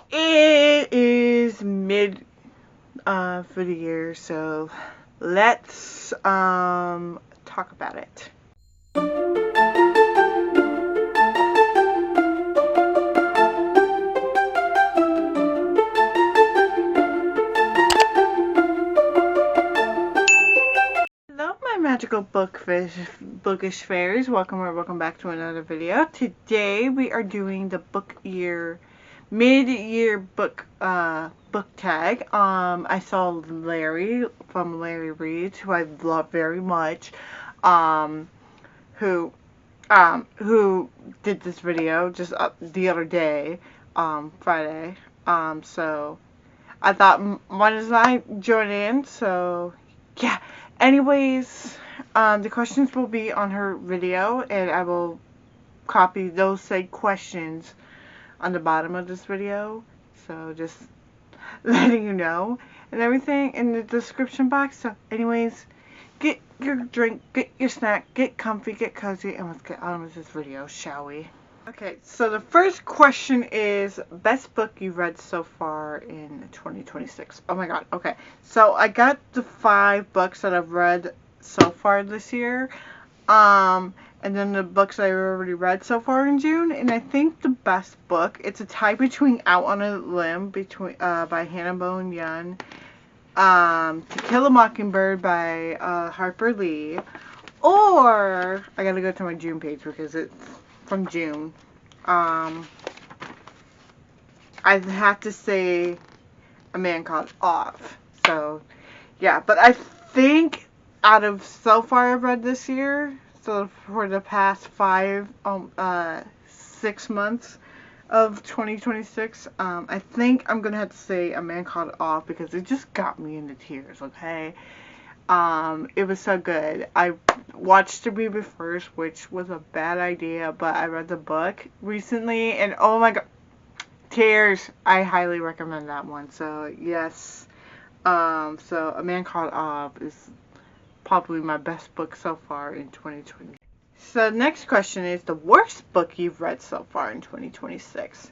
It is mid for the year, so let's talk about it. Hello, my magical bookish fairies. Welcome or welcome back to another video. Today we are doing the mid-year book tag. I saw Larry from LarryReads, who I love very much, who did this video just the other day, Friday. So I thought, why doesn't I join in? So yeah. Anyways, the questions will be on her video, and I will copy those said questions on the bottom of this video. So just letting you know, and everything in the description box. So anyways, get your drink, get your snack, get comfy, get cozy, and let's get on with this video, shall we? Okay, so the first question is best book you've read so far in 2026. Oh my god, okay. So I got the 5 books that I've read so far this year. And then the books I've already read so far in June. And I think the best book, it's a tie between Out on a Limb by Hannah Bowen Young, To Kill a Mockingbird by Harper Lee, or I gotta go to my June page because it's from June. I'd have to say A Man Called Off. So, yeah. But I think out of so far I've read this year, so for the past 6 months of 2026, I think I'm gonna have to say A Man Called Off because it just got me into tears, okay? It was so good. I watched the movie first, which was a bad idea, but I read the book recently, and oh my god, tears. I highly recommend that one. So yes, so A Man Called Off is probably my best book so far in 2020. So next question is the worst book you've read so far in 2026.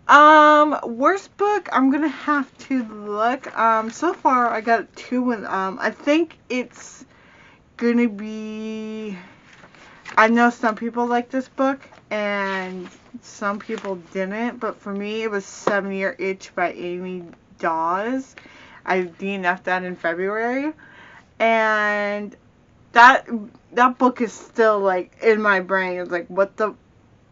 Worst book, I'm gonna have to look. So far I got 2, and I think it's gonna be, I know some people like this book and some people didn't, but for me it was 7-Year Itch by Amy Dawes. I DNF'd that in February, and that book is still like in my brain. It's like, what the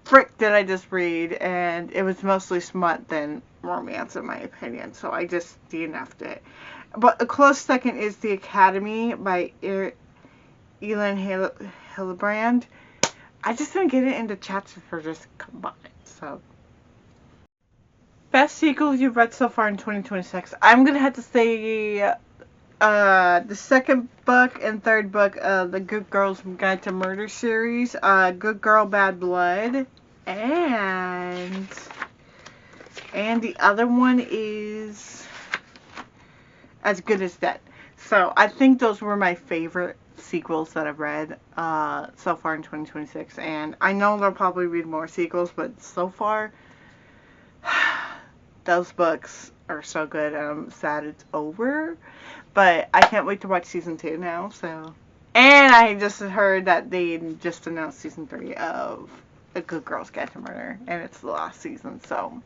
frick did I just read? And it was mostly smut than romance in my opinion, so I just DNF'd it. But a close second is The Academy by Elin Hillenbrand. I just didn't get it into chats for just combined. So best sequel you've read so far in 2026. I'm gonna have to say the second book and third book of the Good Girl's Guide to Murder series, Good Girl Bad Blood, and the other one is As Good as Dead. So I think those were my favorite sequels that I've read so far in 2026, and I know they'll probably read more sequels, but so far those books are so good, and I'm sad it's over. But I can't wait to watch season 2 now, so. And I just heard that they just announced season 3 of A Good Girl's Guide to Murder, and it's the last season, so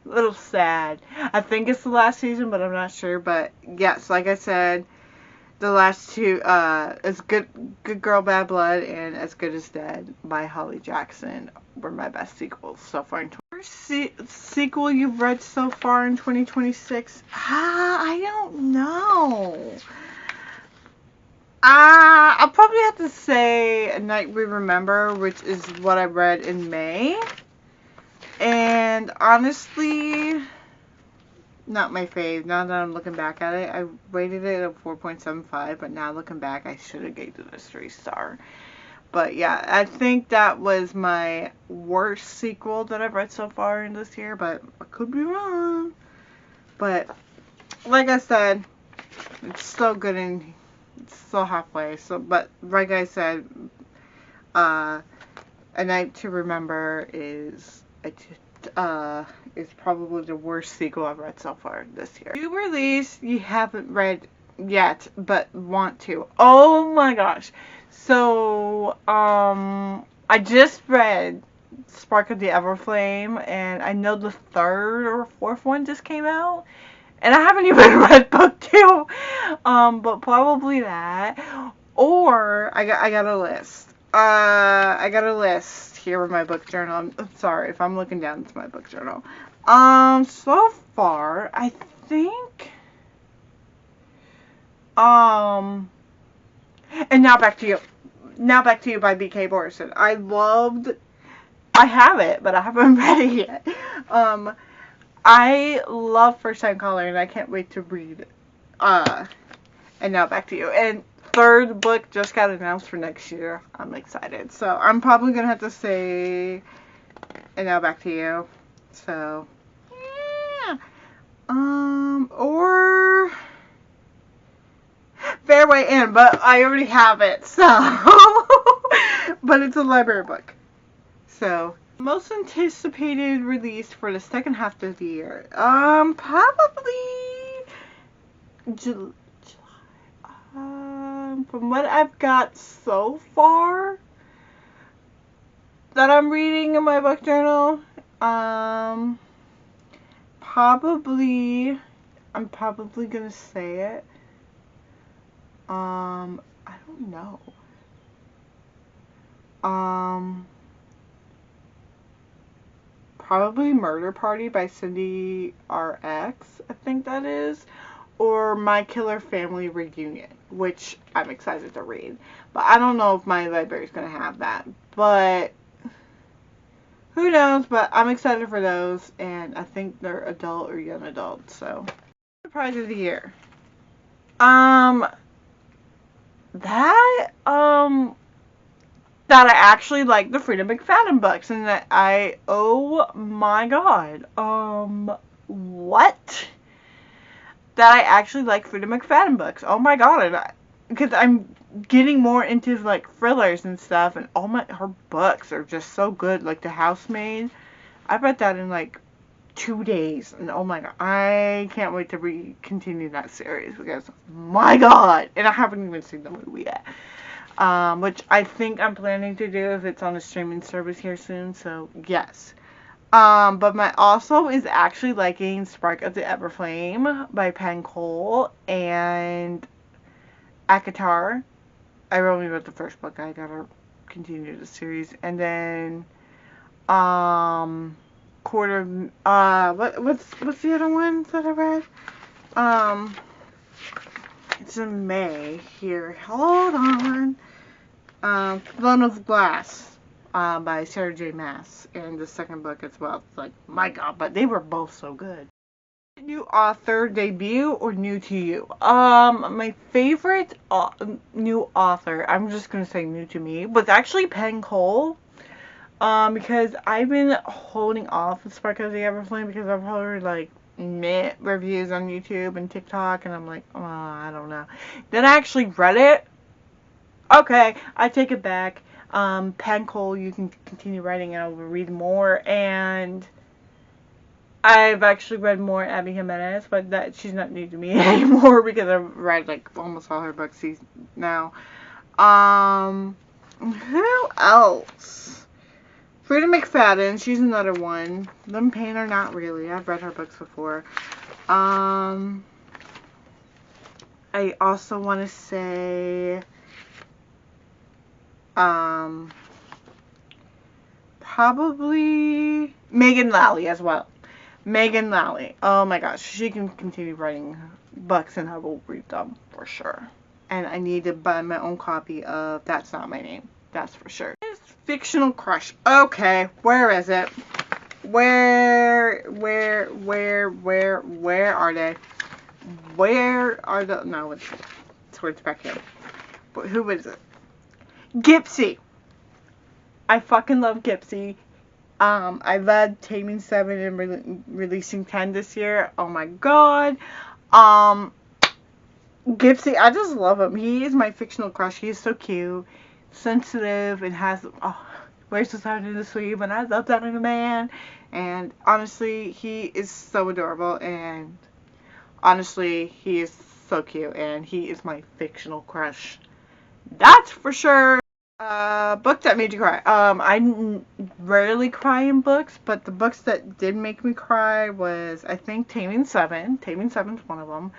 a little sad. I think it's the last season, but I'm not sure. But yes, like I said, the last 2 is Good Girl Bad Blood and As Good as Dead by Holly Jackson were my best sequels so far in sequel you've read so far in 2026? I don't know. I'll probably have to say A Night We Remember, which is what I read in May. And honestly, not my fave. Now that I'm looking back at it, I rated it at 4.75, but now looking back, I should have gave it a 3-star. But yeah, I think that was my worst sequel that I've read so far in this year, but I could be wrong. But like I said, it's still good and it's still halfway. So, but like I said, A Night to Remember is is probably the worst sequel I've read so far this year. New release you haven't read yet, but want to. Oh my gosh. So, I just read Spark of the Everflame, and I know the third or fourth one just came out. And I haven't even read book 2. But probably that. Or I got a list. I got a list here with my book journal. I'm sorry if I'm looking down into my book journal. So far, I think. And Now Back to You. Now Back to You by B.K. Morrison. I have it, but I haven't read it yet. I love First Time Caller, and I can't wait to read And Now Back to You. And third book just got announced for next year. I'm excited. So I'm probably going to have to say And Now Back to You. So, yeah. Or Fairway Inn, but I already have it, so. But it's a library book. So, most anticipated release for the second half of the year. Probably July. From what I've got so far that I'm reading in my book journal, I'm probably gonna say it. I don't know. Probably Murder Party by Cindy RX, I think that is. Or My Killer Family Reunion, which I'm excited to read. But I don't know if my library's going to have that. But who knows? But I'm excited for those. And I think they're adult or young adult. So, surprise of the year. That I actually like the Frida McFadden books, and that oh my god, what? That I actually like Frida McFadden books. Oh my god, because I'm getting more into like thrillers and stuff, and her books are just so good. Like The Housemaid, I read that in like 2 days, and oh my god, I can't wait to continue that series because my god, and I haven't even seen the movie yet. Which I think I'm planning to do if it's on a streaming service here soon, so yes. But my also is actually liking Spark of the Everflame by Penn Cole and Akatar. I only read the first book, I gotta continue the series. And then, what's the other one that I read? It's in May here. Hold on. Throne of Glass by Sarah J. Maas, and the second book as well. It's like, my god, but they were both so good. New author debut or new to you? My favorite new author, I'm just gonna say new to me, was actually Penn Cole. Because I've been holding off with Spark of the Everflame because I've heard like meh reviews on YouTube and TikTok, and I'm like, oh, I don't know. Then I actually read it. Okay, I take it back. Penn Cole, you can continue writing and I will read more. And I've actually read more Abby Jimenez, but she's not new to me anymore because I've read like almost all her books now. Who else? Frida McFadden, she's another one. Lynn Painter, not really. I've read her books before. I also want to say probably Megan Lally as well. Megan Lally. Oh my gosh, she can continue writing books and I will read them for sure. And I need to buy my own copy of That's Not My Name. That's for sure. Fictional crush. Okay, where is it? Where are they? Where are the... No, it's towards back here. But who is it? Gypsy. I fucking love Gypsy. I love Taming 7 and releasing 10 this year. Oh my god. Gypsy, I just love him. He is my fictional crush. He is so cute, sensitive, and has wears his heart in his sleeve, and I love that in a man. And honestly, he is so adorable, and honestly, he is so cute, and he is my fictional crush. That's for sure. Book that made you cry. I rarely cry in books, but the books that did make me cry was, I think, Taming Seven. Taming Seven's one of them.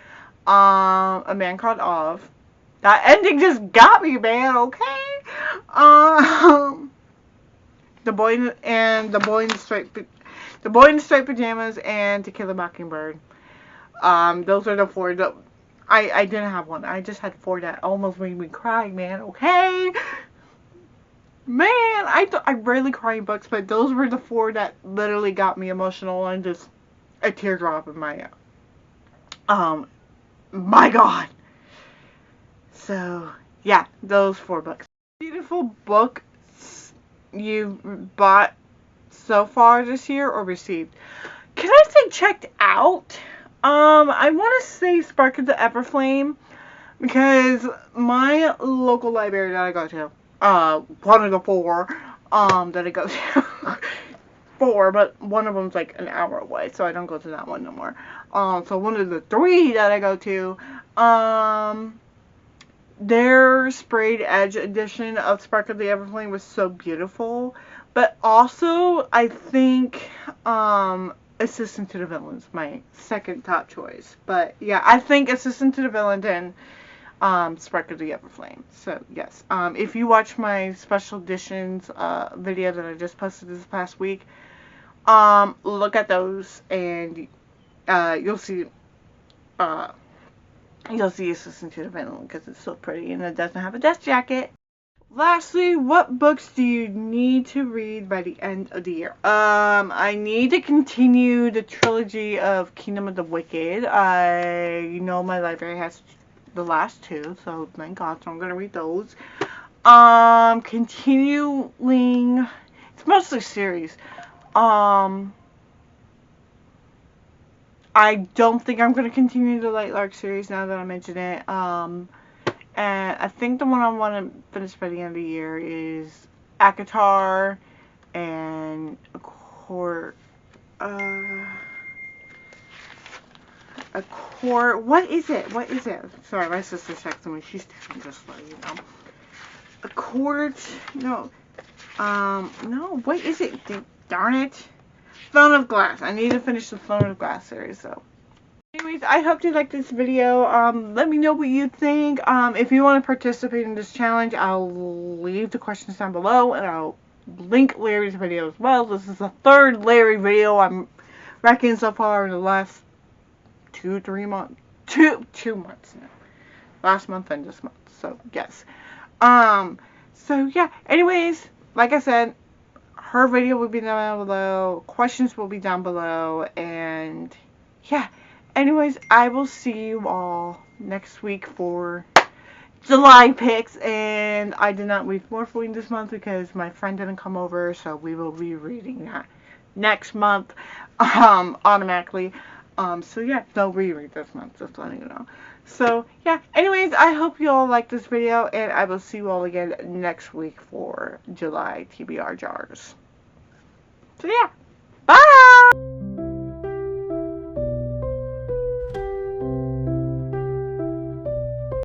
A Man Called Ov. That ending just got me, man. Okay. Um, the boy in the striped pajamas, and To Kill a Mockingbird. Those are the four. I didn't have one. I just had four that almost made me cry, man. Okay. Man, I rarely cry in books, but those were the four that literally got me emotional and just a teardrop in my God. So, yeah, those four books. Beautiful books you've bought so far this year or received. Can I say checked out? I want to say Spark of the Everflame, because my local library that I go to, one of the four, that I go to, four, but one of them's like an hour away, so I don't go to that one no more. So one of the three that I go to, their sprayed edge edition of Spark of the Everflame was so beautiful, but also I think, Assistant to the Villain's my second top choice. But yeah, I think Assistant to the Villain and Spark of the Everflame. So yes, if you watch my special editions video that I just posted this past week, look at those and you'll see Assistant to the Villain, because it's so pretty and it doesn't have a dust jacket. Lastly, what books do you need to read by the end of the year? I need to continue the trilogy of Kingdom of the Wicked. I know my library has the last two, so thank God, so I'm gonna read those. Continuing, it's mostly series. I don't think I'm gonna continue the Light Lark series now that I mention it. And I think the one I want to finish by the end of the year is Akatar and what is it? Sorry, my sister's texting me. She's texting just so you know. No, what is it? Darn it. Throne of Glass. I need to finish the Throne of Glass series, so. Anyways, I hope you liked this video. Let me know what you think. If you want to participate in this challenge, I'll leave the questions down below, and I'll link Larry's video as well. This is the third Larry video I'm reckoning so far in the last 2-3 months. 2 months now. Last month and this month. So, yes. So, yeah. Anyways, like I said, her video will be down below. Questions will be down below. And, yeah. Anyways, I will see you all next week for July picks, and I did not read Morphling this month because my friend didn't come over, so we will be reading that next month, automatically. So yeah, no reread this month, just letting you know. So yeah, anyways, I hope you all like this video, and I will see you all again next week for July TBR jars. So yeah, bye!